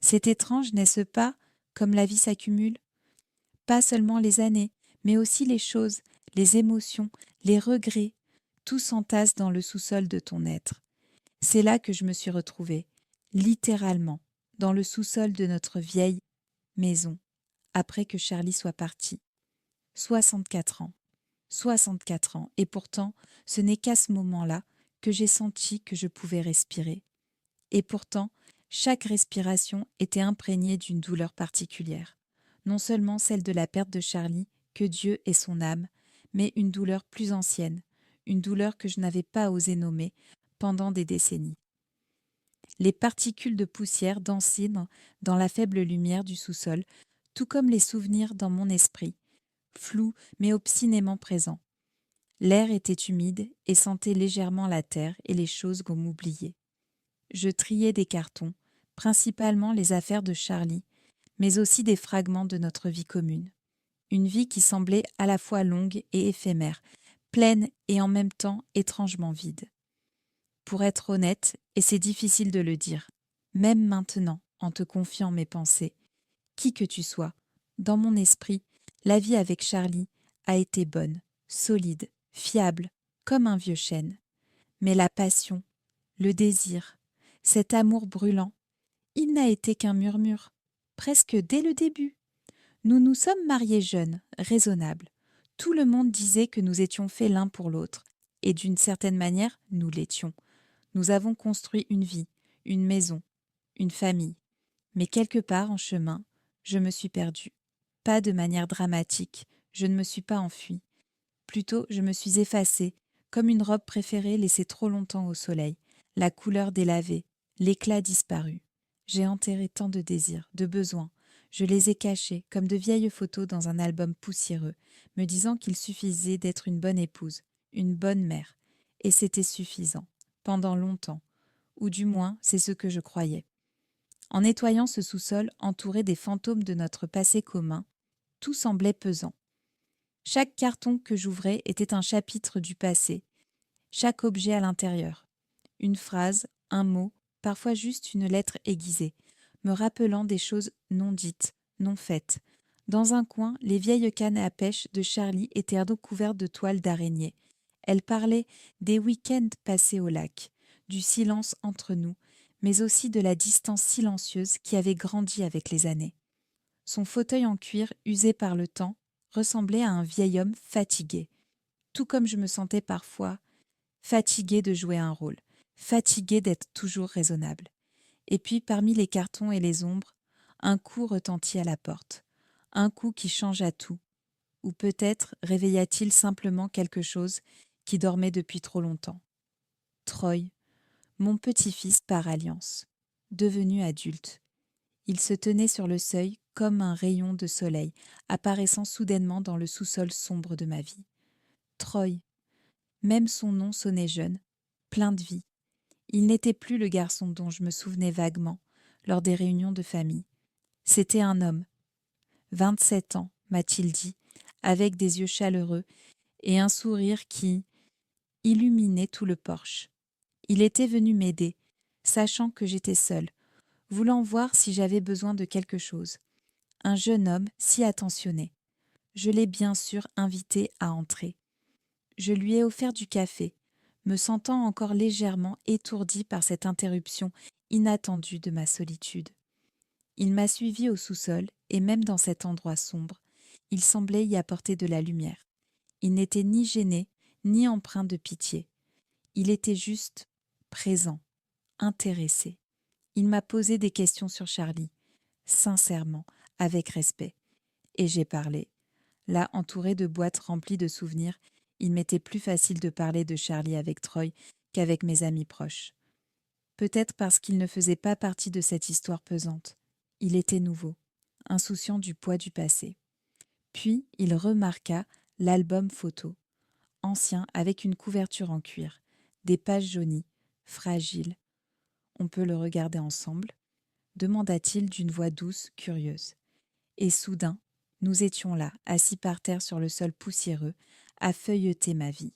C'est étrange, n'est-ce pas, comme la vie s'accumule? Pas seulement les années, mais aussi les choses, les émotions, les regrets, tout s'entasse dans le sous-sol de ton être. C'est là que je me suis retrouvée, littéralement, dans le sous-sol de notre vieille maison, après que Charlie soit parti. 64 ans. 64 ans, et pourtant, ce n'est qu'à ce moment-là que j'ai senti que je pouvais respirer. Et pourtant, chaque respiration était imprégnée d'une douleur particulière. Non seulement celle de la perte de Charlie, que Dieu ait son âme, mais une douleur plus ancienne, une douleur que je n'avais pas osé nommer pendant des décennies. Les particules de poussière dansaient dans la faible lumière du sous-sol, tout comme les souvenirs dans mon esprit, flous mais obstinément présents. L'air était humide et sentait légèrement la terre et les choses qu'on oubliait. Je triais des cartons, principalement les affaires de Charlie, mais aussi des fragments de notre vie commune. Une vie qui semblait à la fois longue et éphémère, pleine et en même temps étrangement vide. Pour être honnête, et c'est difficile de le dire, même maintenant, en te confiant mes pensées, qui que tu sois, dans mon esprit, la vie avec Charlie a été bonne, solide, fiable, comme un vieux chêne. Mais la passion, le désir, cet amour brûlant, il n'a été qu'un murmure, presque dès le début. Nous nous sommes mariés jeunes, raisonnables. Tout le monde disait que nous étions faits l'un pour l'autre, et d'une certaine manière, nous l'étions. Nous avons construit une vie, une maison, une famille. Mais quelque part en chemin, je me suis perdue. Pas de manière dramatique, je ne me suis pas enfuie. Plutôt, je me suis effacée, comme une robe préférée laissée trop longtemps au soleil, la couleur délavée, l'éclat disparu. J'ai enterré tant de désirs, de besoins. Je les ai cachés, comme de vieilles photos dans un album poussiéreux, me disant qu'il suffisait d'être une bonne épouse, une bonne mère. Et c'était suffisant, pendant longtemps. Ou du moins, c'est ce que je croyais. En nettoyant ce sous-sol entouré des fantômes de notre passé commun, tout semblait pesant. Chaque carton que j'ouvrais était un chapitre du passé, chaque objet à l'intérieur. Une phrase, un mot, parfois juste une lettre aiguisée, me rappelant des choses non dites, non faites. Dans un coin, les vieilles cannes à pêche de Charlie étaient recouvertes de toiles d'araignée. Elle parlait des week-ends passés au lac, du silence entre nous, mais aussi de la distance silencieuse qui avait grandi avec les années. Son fauteuil en cuir, usé par le temps, ressemblait à un vieil homme fatigué, tout comme je me sentais parfois fatiguée de jouer un rôle, fatiguée d'être toujours raisonnable. Et puis, parmi les cartons et les ombres, un coup retentit à la porte, un coup qui changea tout, ou peut-être réveilla-t-il simplement quelque chose qui dormait depuis trop longtemps. Troy, mon petit-fils par alliance, devenu adulte. Il se tenait sur le seuil comme un rayon de soleil, apparaissant soudainement dans le sous-sol sombre de ma vie. Troy, même son nom sonnait jeune, plein de vie. Il n'était plus le garçon dont je me souvenais vaguement lors des réunions de famille. C'était un homme, 27 ans, m'a-t-il dit, avec des yeux chaleureux et un sourire qui illuminait tout le porche. Il était venu m'aider, sachant que j'étais seule, voulant voir si j'avais besoin de quelque chose. Un jeune homme si attentionné. Je l'ai bien sûr invité à entrer. Je lui ai offert du café, me sentant encore légèrement étourdie par cette interruption inattendue de ma solitude. Il m'a suivi au sous-sol, et même dans cet endroit sombre, il semblait y apporter de la lumière. Il n'était ni gêné, ni empreint de pitié. Il était juste présent, intéressé. Il m'a posé des questions sur Charlie, sincèrement, avec respect. Et j'ai parlé. Là, entouré de boîtes remplies de souvenirs, il m'était plus facile de parler de Charlie avec Troy qu'avec mes amis proches. Peut-être parce qu'il ne faisait pas partie de cette histoire pesante. Il était nouveau, insouciant du poids du passé. Puis il remarqua l'album photo, ancien avec une couverture en cuir, des pages jaunies, fragiles. On peut le regarder ensemble, demanda-t-il d'une voix douce, curieuse. Et soudain, nous étions là, assis par terre sur le sol poussiéreux, à feuilleter ma vie.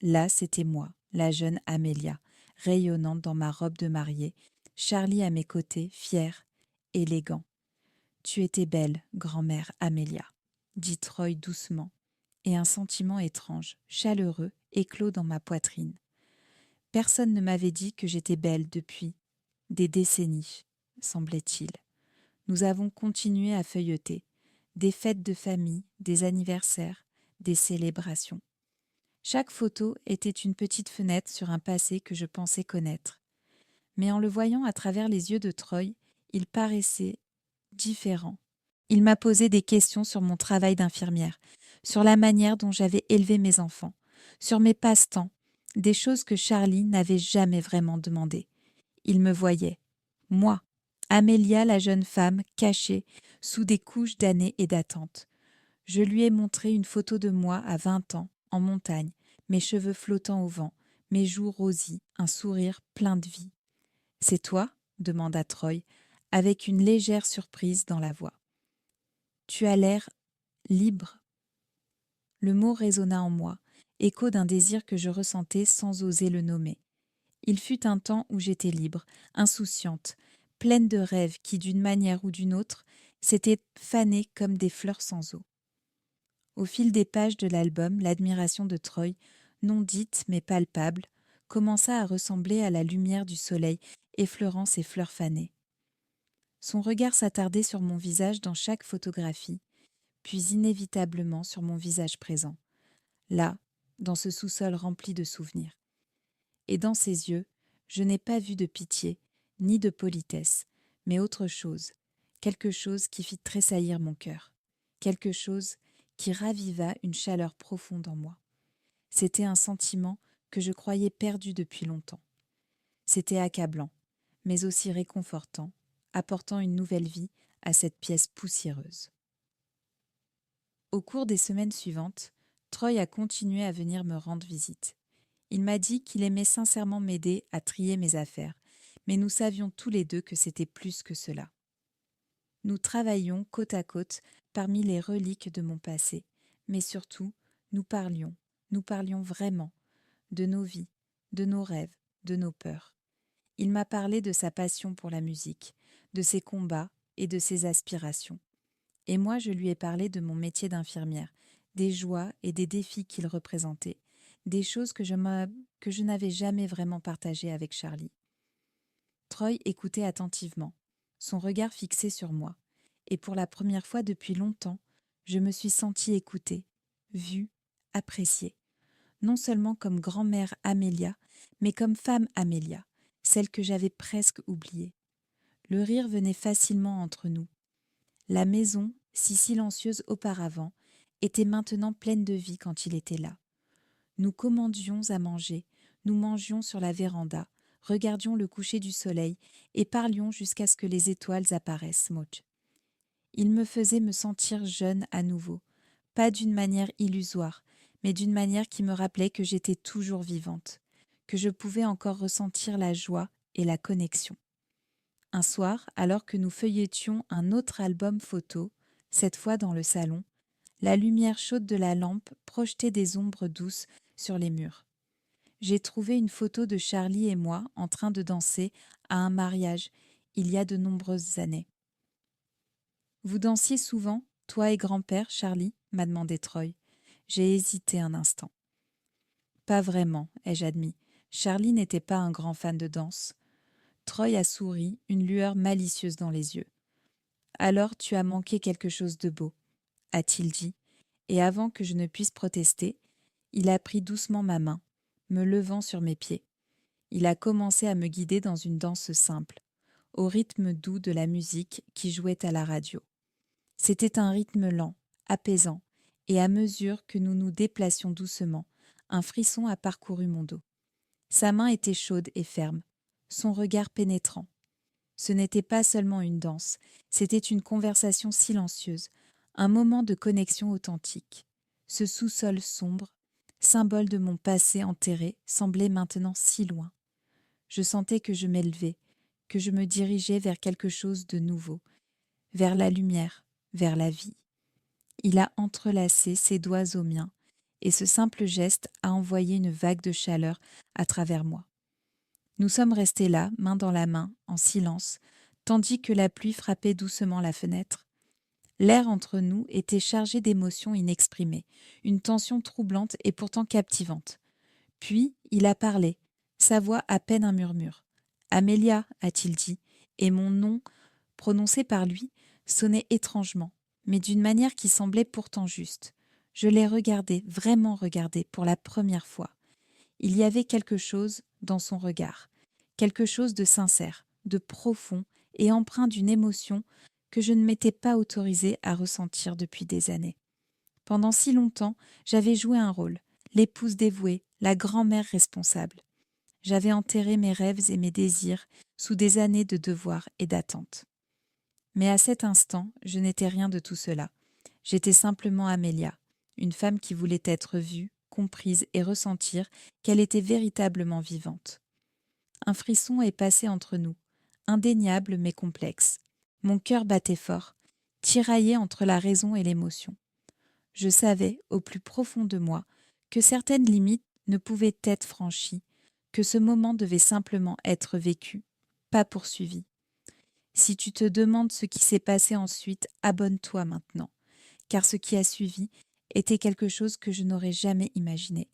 Là, c'était moi, la jeune Amélia, rayonnante dans ma robe de mariée, Charlie à mes côtés, fier, élégant. Tu étais belle, grand-mère Amélia, dit Troy doucement, et un sentiment étrange, chaleureux, éclot dans ma poitrine. Personne ne m'avait dit que j'étais belle depuis des décennies, semblait-il. Nous avons continué à feuilleter, des fêtes de famille, des anniversaires, des célébrations. Chaque photo était une petite fenêtre sur un passé que je pensais connaître. Mais en le voyant à travers les yeux de Troy, il paraissait différent. Il m'a posé des questions sur mon travail d'infirmière, sur la manière dont j'avais élevé mes enfants, sur mes passe-temps, des choses que Charlie n'avait jamais vraiment demandées. Il me voyait, moi, Amélia la jeune femme, cachée sous des couches d'années et d'attente. Je lui ai montré une photo de moi à 20 ans, en montagne, mes cheveux flottant au vent, mes joues rosies, un sourire plein de vie. « C'est toi ?» demanda Troy, avec une légère surprise dans la voix. « Tu as l'air libre. » Le mot résonna en moi, écho d'un désir que je ressentais sans oser le nommer. Il fut un temps où j'étais libre, insouciante, pleine de rêves qui, d'une manière ou d'une autre, s'étaient fanés comme des fleurs sans eau. Au fil des pages de l'album, l'admiration de Troy, non dite mais palpable, commença à ressembler à la lumière du soleil effleurant ses fleurs fanées. Son regard s'attardait sur mon visage dans chaque photographie, puis inévitablement sur mon visage présent, là, dans ce sous-sol rempli de souvenirs. Et dans ses yeux, je n'ai pas vu de pitié, ni de politesse, mais autre chose, quelque chose qui fit tressaillir mon cœur, quelque chose qui raviva une chaleur profonde en moi. C'était un sentiment que je croyais perdu depuis longtemps. C'était accablant, mais aussi réconfortant, apportant une nouvelle vie à cette pièce poussiéreuse. Au cours des semaines suivantes, Troy a continué à venir me rendre visite. Il m'a dit qu'il aimait sincèrement m'aider à trier mes affaires, mais nous savions tous les deux que c'était plus que cela. Nous travaillions côte à côte parmi les reliques de mon passé, mais surtout, nous parlions vraiment, de nos vies, de nos rêves, de nos peurs. Il m'a parlé de sa passion pour la musique, de ses combats et de ses aspirations. Et moi, je lui ai parlé de mon métier d'infirmière, des joies et des défis qu'il représentait, des choses que je n'avais jamais vraiment partagées avec Charlie. Troy écoutait attentivement, son regard fixé sur moi, et pour la première fois depuis longtemps, je me suis sentie écoutée, vue, appréciée, non seulement comme grand-mère Amélia, mais comme femme Amélia, celle que j'avais presque oubliée. Le rire venait facilement entre nous. La maison, si silencieuse auparavant, était maintenant pleine de vie quand il était là. Nous commandions à manger, nous mangions sur la véranda, regardions le coucher du soleil et parlions jusqu'à ce que les étoiles apparaissent, Moch. Il me faisait me sentir jeune à nouveau, pas d'une manière illusoire, mais d'une manière qui me rappelait que j'étais toujours vivante, que je pouvais encore ressentir la joie et la connexion. Un soir, alors que nous feuilletions un autre album photo, cette fois dans le salon, la lumière chaude de la lampe projetait des ombres douces sur les murs. J'ai trouvé une photo de Charlie et moi en train de danser à un mariage il y a de nombreuses années. « Vous dansiez souvent, toi et grand-père, Charlie ?» m'a demandé Troy. J'ai hésité un instant. « Pas vraiment, ai-je admis. Charlie n'était pas un grand fan de danse. » Troy a souri, une lueur malicieuse dans les yeux. « Alors tu as manqué quelque chose de beau, » a-t-il dit, et avant que je ne puisse protester, il a pris doucement ma main, me levant sur mes pieds. Il a commencé à me guider dans une danse simple, au rythme doux de la musique qui jouait à la radio. C'était un rythme lent, apaisant, et à mesure que nous nous déplacions doucement, un frisson a parcouru mon dos. Sa main était chaude et ferme, son regard pénétrant. Ce n'était pas seulement une danse, c'était une conversation silencieuse, un moment de connexion authentique. Ce sous-sol sombre, symbole de mon passé enterré, semblait maintenant si loin. Je sentais que je m'élevais, que je me dirigeais vers quelque chose de nouveau, vers la lumière, vers la vie. Il a entrelacé ses doigts aux miens, et ce simple geste a envoyé une vague de chaleur à travers moi. Nous sommes restés là, main dans la main, en silence, tandis que la pluie frappait doucement la fenêtre. L'air entre nous était chargé d'émotions inexprimées, une tension troublante et pourtant captivante. Puis il a parlé, sa voix à peine un murmure. « Amélia » a-t-il dit, et mon nom, prononcé par lui, sonnait étrangement, mais d'une manière qui semblait pourtant juste. Je l'ai regardé, vraiment regardé, pour la première fois. Il y avait quelque chose dans son regard, quelque chose de sincère, de profond et empreint d'une émotion que je ne m'étais pas autorisée à ressentir depuis des années. Pendant si longtemps, j'avais joué un rôle, l'épouse dévouée, la grand-mère responsable. J'avais enterré mes rêves et mes désirs sous des années de devoirs et d'attentes. Mais à cet instant, je n'étais rien de tout cela. J'étais simplement Amélia, une femme qui voulait être vue, comprise et ressentir qu'elle était véritablement vivante. Un frisson est passé entre nous, indéniable mais complexe. Mon cœur battait fort, tiraillé entre la raison et l'émotion. Je savais, au plus profond de moi, que certaines limites ne pouvaient être franchies, que ce moment devait simplement être vécu, pas poursuivi. Si tu te demandes ce qui s'est passé ensuite, abonne-toi maintenant, car ce qui a suivi était quelque chose que je n'aurais jamais imaginé,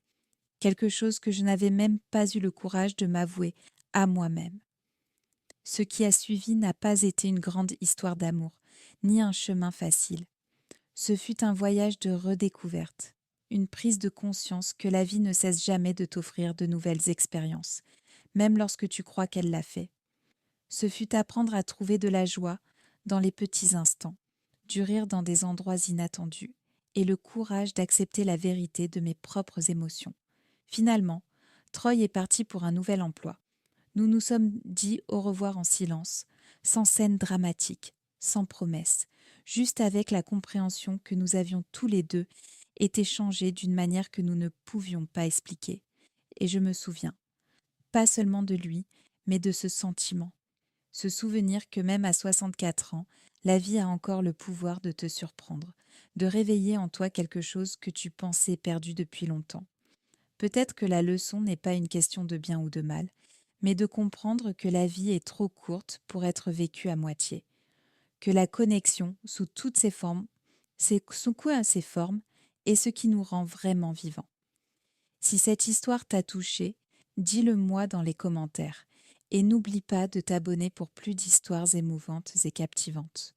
quelque chose que je n'avais même pas eu le courage de m'avouer à moi-même. Ce qui a suivi n'a pas été une grande histoire d'amour, ni un chemin facile. Ce fut un voyage de redécouverte, une prise de conscience que la vie ne cesse jamais de t'offrir de nouvelles expériences, même lorsque tu crois qu'elle l'a fait. Ce fut apprendre à trouver de la joie dans les petits instants, du rire dans des endroits inattendus, et le courage d'accepter la vérité de mes propres émotions. Finalement, Troy est parti pour un nouvel emploi. Nous nous sommes dit au revoir en silence, sans scène dramatique, sans promesse, juste avec la compréhension que nous avions tous les deux été changés d'une manière que nous ne pouvions pas expliquer. Et je me souviens, pas seulement de lui, mais de ce sentiment. Ce souvenir que même à 64 ans, la vie a encore le pouvoir de te surprendre, de réveiller en toi quelque chose que tu pensais perdu depuis longtemps. Peut-être que la leçon n'est pas une question de bien ou de mal, mais de comprendre que la vie est trop courte pour être vécue à moitié, que la connexion, sous toutes ses formes, sous quoi ses formes, est ce qui nous rend vraiment vivants. Si cette histoire t'a touché, dis-le moi dans les commentaires et n'oublie pas de t'abonner pour plus d'histoires émouvantes et captivantes.